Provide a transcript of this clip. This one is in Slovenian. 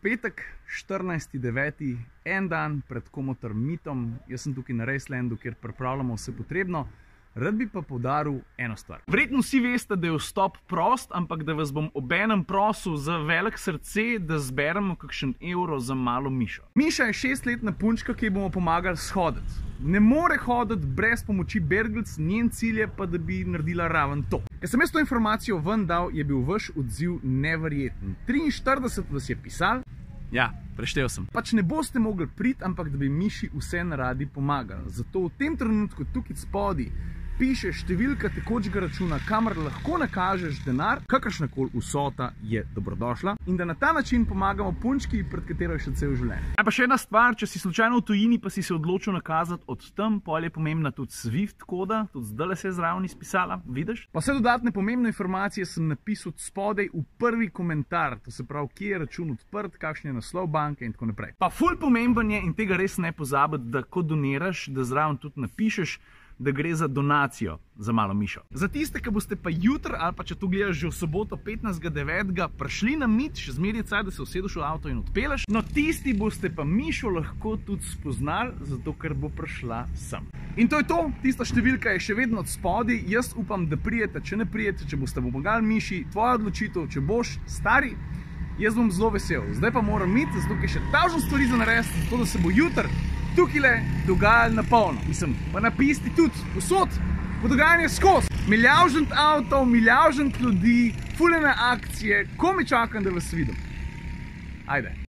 Petek, 14.9., en dan pred Komotor Meetom. Jaz sem tukaj na Racelandu, kjer pripravljamo vse potrebno. Rad bi pa poudaril eno stvar. Verjetno vsi veste, da je vstop prost, ampak da vas bom obenem prosil za velik srce, da zberemo kakšen evro za malo Mišo. Miša je 6-letna punčka, ki ji bomo pomagali shoditi. Ne more hoditi brez pomoči bergelc, njen cilj je pa, da bi naredila raven to. Ker sem jaz to informacijo ven dal, je bil vaš odziv neverjeten. 43 vas je pisal. Ja, preštel sem. Pač ne boste mogli priti, ampak da bi Miši vseeno radi pomagali. Zato v tem trenutku tukaj spodaj piše številka tekočega računa, kamor lahko nakažeš denar, kakršnakoli vsota je dobrodošla in da na ta način pomagamo punčki, pred katero je še celo življenje. Pa še ena stvar, če si slučajno v tujini, pa si se odločil nakazati od tam, pol je pomembna tudi Swift koda, tudi zdajle se je zraven izpisala, vidiš? Pa vse dodatne pomembne informacije sem napisal spodaj v prvi komentar, to se pravi, kje je račun odprt, kakšen je naslov banke in tako naprej. Pa ful pomemben je, in tega res ne pozabiti, da ko doniraš, da zraven tudi napišeš, da gre za donacijo za malo Mišo. Za tiste, ki boste pa jutri, ali pa če to gledaš že v soboto 15.9. prišli na Meet, še zmeraj je cajt, da se usedeš v avto in odpeleš, no tisti boste pa Mišo lahko tudi spoznali, zato ker bo prišla sem. In to je to, tista številka je še vedno od spodaj, jaz upam, da prijete, če ne prijete, če boste pomagali Miši, tvoja odločitev, če boš stari, jaz bom zelo vesel. Zdaj pa moram iti, zato ker še tavžen stvari za narediti, zato da se bo jutri tukaj dogajali na polno. Mislim, pa na pisti tudi, vsod, bo dogajanje skozi. Milijavžent avtov, milijavžent ljudi, fulene akcije, ko mi čakam, da vas vidim. Ajde.